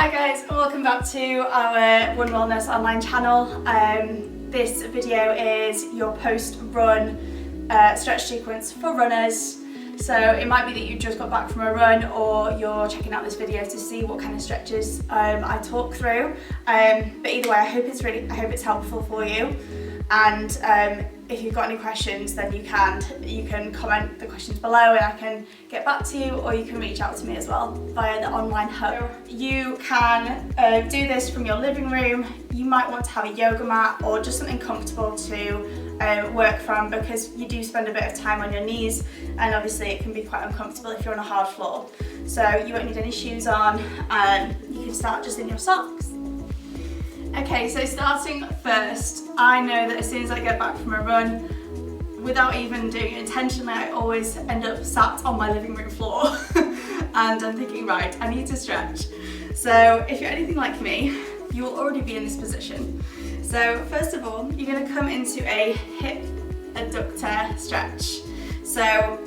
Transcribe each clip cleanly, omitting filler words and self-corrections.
Hi guys, and welcome back to our One Wellness online channel. This video is your post-run stretch sequence for runners. So it might be that you just got back from a run, or you're checking out this video to see what kind of stretches I talk through. But either way, I hope it's helpful for you. And if you've got any questions, then you can comment the questions below and I can get back to you, or you can reach out to me as well via the online hub. You can do this from your living room. You might want to have a yoga mat or just something comfortable to work from, because you do spend a bit of time on your knees, and obviously it can be quite uncomfortable if you're on a hard floor. So you won't need any shoes on, and you can start just in your socks. Okay, so starting first, I know that as soon as I get back from a run, without even doing it intentionally, I always end up sat on my living room floor and I'm thinking, right, I need to stretch. So if you're anything like me, you will already be in this position. So first of all, you're going to come into a hip adductor stretch. So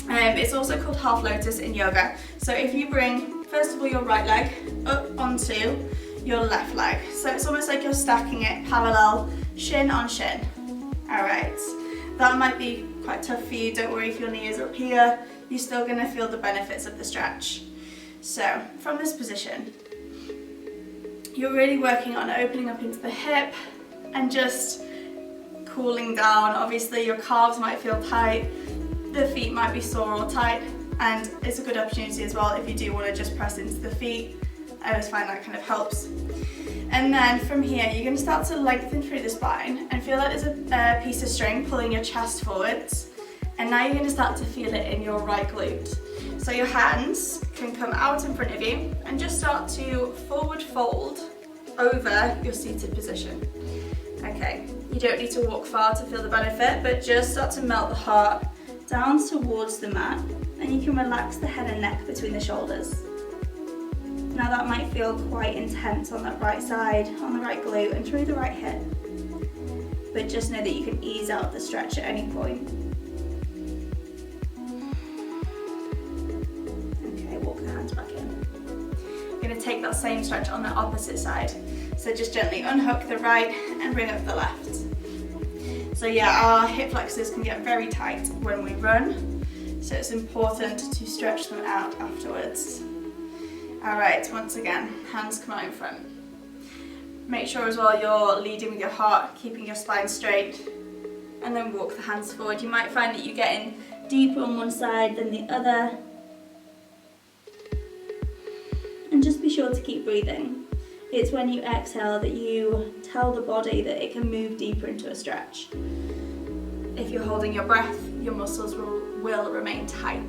it's also called half lotus in yoga. So if you bring, first of all, your right leg up onto your left leg. So it's almost like you're stacking it parallel, shin on shin. All right, that might be quite tough for you. Don't worry if your knee is up here, you're still gonna feel the benefits of the stretch. So from this position, you're really working on opening up into the hip and just cooling down. Obviously your calves might feel tight, the feet might be sore or tight, and it's a good opportunity as well if you do wanna just press into the feet. I always find that kind of helps. And then from here, you're going to start to lengthen through the spine and feel like there's a piece of string pulling your chest forwards. And now you're going to start to feel it in your right glute. So your hands can come out in front of you and just start to forward fold over your seated position. Okay, you don't need to walk far to feel the benefit, but just start to melt the heart down towards the mat, and you can relax the head and neck between the shoulders. Now that might feel quite intense on that right side, on the right glute and through the right hip. But just know that you can ease out the stretch at any point. Okay, walk the hands back in. You're going to take that same stretch on the opposite side. So just gently unhook the right and bring up the left. So yeah, our hip flexors can get very tight when we run, so it's important to stretch them out afterwards. Alright, once again, hands come out in front. Make sure as well you're leading with your heart, keeping your spine straight, and then walk the hands forward. You might find that you're getting deeper on one side than the other. And just be sure to keep breathing. It's when you exhale that you tell the body that it can move deeper into a stretch. If you're holding your breath, your muscles will remain tight.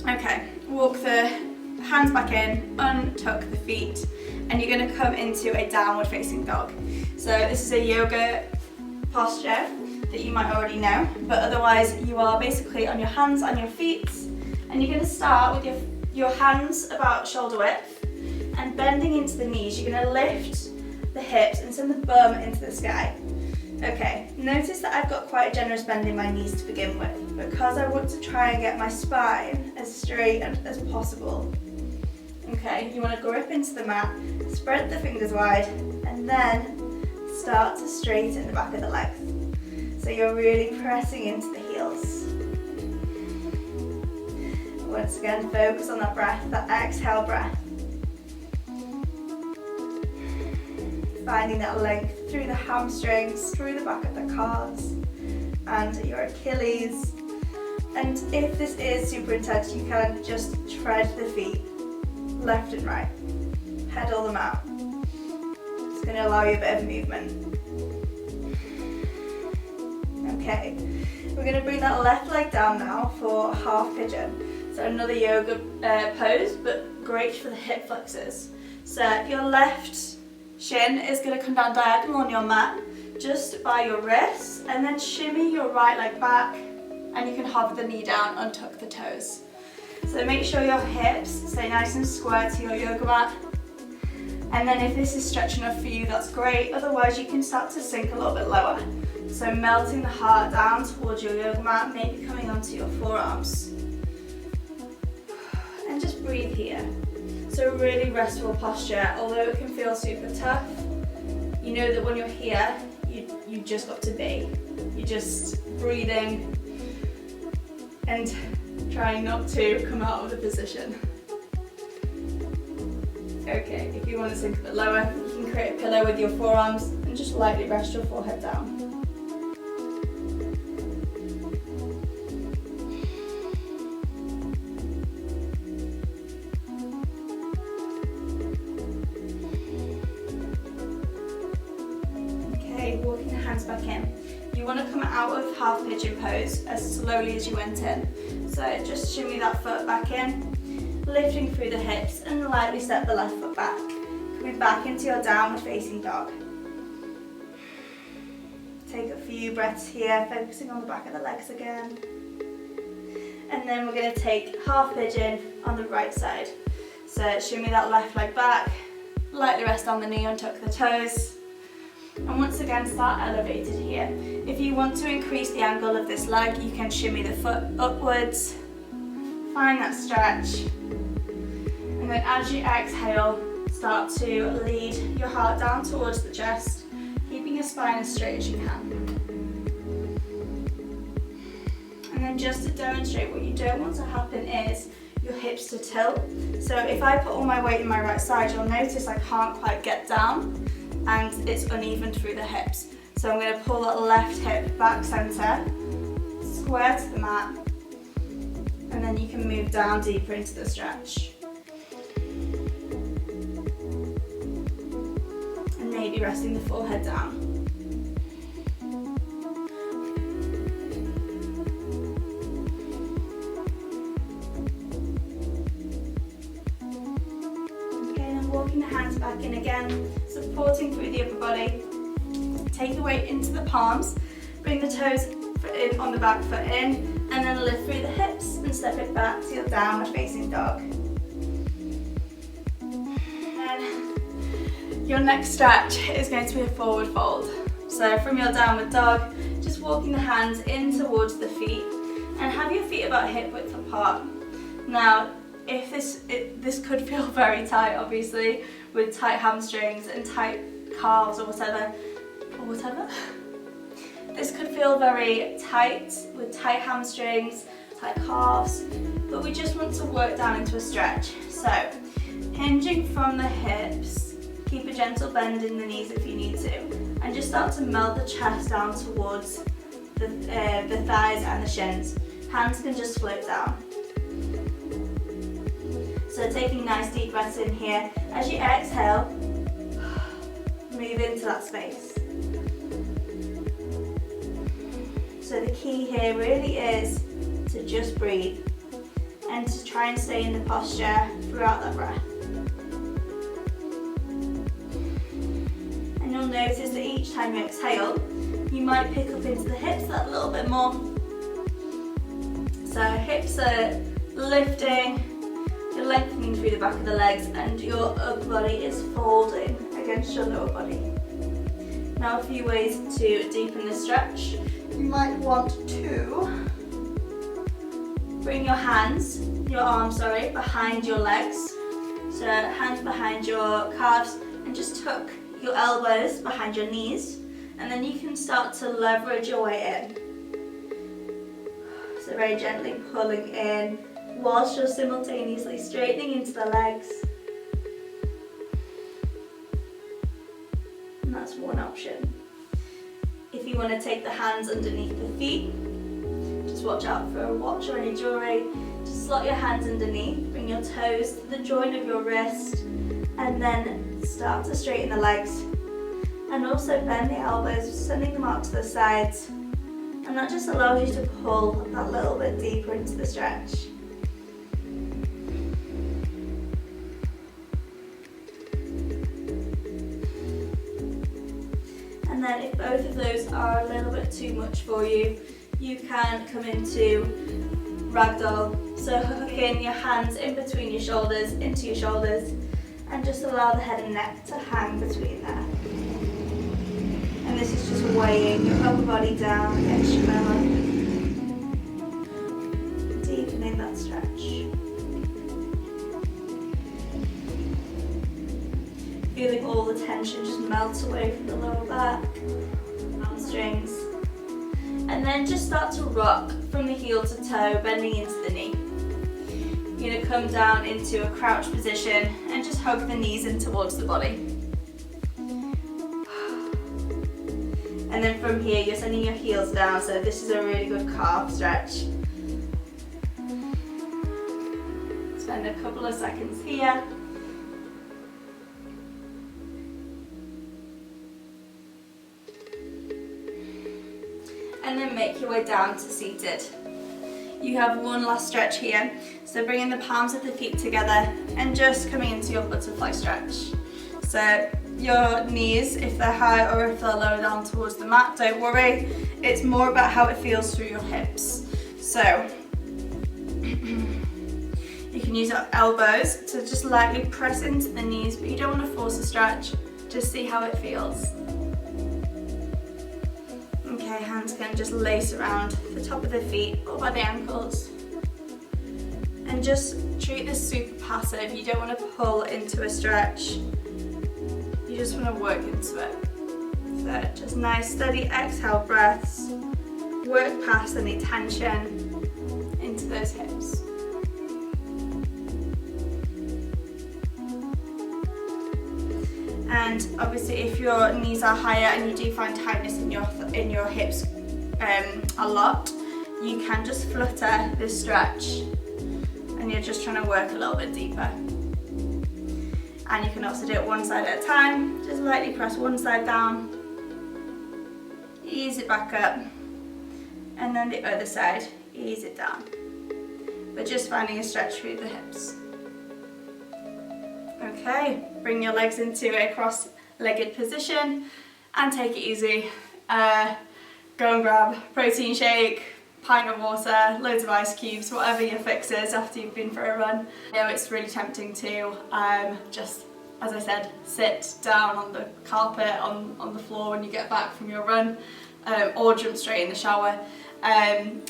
Okay, walk the hands back in, untuck the feet, and you're going to come into a downward facing dog. So this is a yoga posture that you might already know, but otherwise you are basically on your hands and your feet, and you're going to start with your hands about shoulder width and bending into the knees. You're going to lift the hips and send the bum into the sky. Okay, notice that I've got quite a generous bend in my knees to begin with, because I want to try and get my spine as straight as possible. Okay, you want to grip into the mat, spread the fingers wide, and then start to straighten the back of the legs. So you're really pressing into the heels. Once again, focus on that breath, that exhale breath. Finding that length through the hamstrings, through the back of the calves, and your Achilles. And if this is super intense, you can just tread the feet left and right, pedal them out. It's going to allow you a bit of movement. Okay, we're going to bring that left leg down now for half pigeon. So another yoga pose, but great for the hip flexors. So your left shin is going to come down diagonal on your mat, just by your wrists, and then shimmy your right leg back, and you can hover the knee down, untuck the toes. So make sure your hips stay nice and square to your yoga mat. And then if this is stretch enough for you, that's great. Otherwise, you can start to sink a little bit lower. So melting the heart down towards your yoga mat, maybe coming onto your forearms. And just breathe here. So It's a really restful posture, although it can feel super tough. You know that when you're here, you just got to be. You're just breathing and trying not to come out of the position. Okay, if you want to sink a bit lower, you can create a pillow with your forearms and just lightly rest your forehead down. Okay, walking the hands back in. You want to come out of half pigeon pose as slowly as you went in. So just shimmy that foot back in, lifting through the hips and lightly step the left foot back. Coming back into your downward facing dog. Take a few breaths here, focusing on the back of the legs again. And then we're going to take half pigeon on the right side. So shimmy that left leg back, lightly rest on the knee, untuck the toes. And once again, start elevated here. If you want to increase the angle of this leg, you can shimmy the foot upwards. Find that stretch. And then as you exhale, start to lead your heart down towards the chest, keeping your spine as straight as you can. And then just to demonstrate, what you don't want to happen is your hips to tilt. So if I put all my weight in my right side, you'll notice I can't quite get down and it's uneven through the hips. So I'm going to pull that left hip back center, square to the mat, and then you can move down deeper into the stretch. And maybe resting the forehead down. Walking the hands back in again, supporting through the upper body. Take the weight into the palms, bring the toes in on the back foot in, and then lift through the hips and step it back to your downward facing dog. And your next stretch is going to be a forward fold. So from your downward dog, just walking the hands in towards the feet and have your feet about hip width apart. Now, if this could feel very tight, obviously, with tight hamstrings and tight calves or whatever. This could feel very tight with tight hamstrings, tight calves, but we just want to work down into a stretch. So, hinging from the hips, keep a gentle bend in the knees if you need to, and just start to melt the chest down towards the thighs and the shins. Hands can just float down. So taking nice deep breaths in here. As you exhale, move into that space. So the key here really is to just breathe and to try and stay in the posture throughout that breath. And you'll notice that each time you exhale, you might pick up into the hips that little bit more. So hips are lifting, you're lengthening through the back of the legs, and your upper body is folding against your lower body. Now a few ways to deepen the stretch. You might want to bring your arms behind your legs. So hands behind your calves and just tuck your elbows behind your knees, and then you can start to leverage your way in. So very gently pulling in whilst you're simultaneously straightening into the legs. And that's one option. If you want to take the hands underneath the feet, just watch out for a watch or any jewellery. Just slot your hands underneath, bring your toes to the joint of your wrist, and then start to straighten the legs. And also bend the elbows, sending them out to the sides. And that just allows you to pull that little bit deeper into the stretch. And then if both of those are a little bit too much for you, you can come into ragdoll. So hooking your hands in between your shoulders, into your shoulders, and just allow the head and neck to hang between there. And this is just weighing your upper body down against your belly. Deepening that stretch. feeling all the tension just melt away from the lower back, hamstrings. And then just start to rock from the heel to toe, bending into the knee. You're going to come down into a crouch position and just hug the knees in towards the body. And then from here, you're sending your heels down, so this is a really good calf stretch. Spend a couple of seconds here. And then make your way down to seated. You have one last stretch here, so bringing the palms of the feet together and just coming into your butterfly stretch. So your knees, if they're high or if they're lower down towards the mat, don't worry. It's more about how it feels through your hips. So you can use your elbows to just lightly press into the knees, but you don't want to force a stretch. Just see how it feels. Okay, hands can just lace around the top of the feet or by the ankles. And just treat this super passive. You don't want to pull into a stretch. You just want to work into it. So just nice steady exhale breaths. Work past any tension into those hips. And obviously if your knees are higher and you do find tightness in your hips a lot, you can just flutter this stretch and you're just trying to work a little bit deeper. And you can also do it one side at a time. Just lightly press one side down, ease it back up, and then the other side, ease it down. But just finding a stretch through the hips. Okay, bring your legs into a cross-legged position and take it easy. Go and grab a protein shake, pint of water, loads of ice cubes, whatever your fix is after you've been for a run. I know it's really tempting to just, as I said, sit down on the carpet, on the floor when you get back from your run, or jump straight in the shower.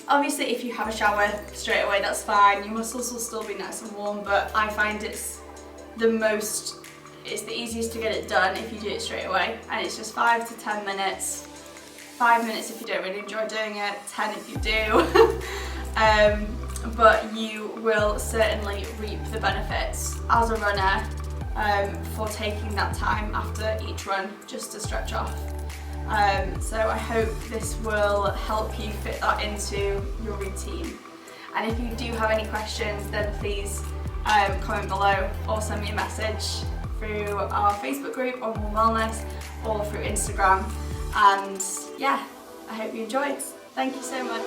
Obviously if you have a shower straight away, that's fine. Your muscles will still be nice and warm, but I find it's the easiest to get it done if you do it straight away, and it's just 5 to 10 minutes. 5 minutes if you don't really enjoy doing it, 10 if you do. But you will certainly reap the benefits as a runner for taking that time after each run just to stretch off. So I hope this will help you fit that into your routine. And if you do have any questions, then please comment below or send me a message through our Facebook group on Warm Wellness or through Instagram. And yeah, I hope you enjoyed. Thank you so much.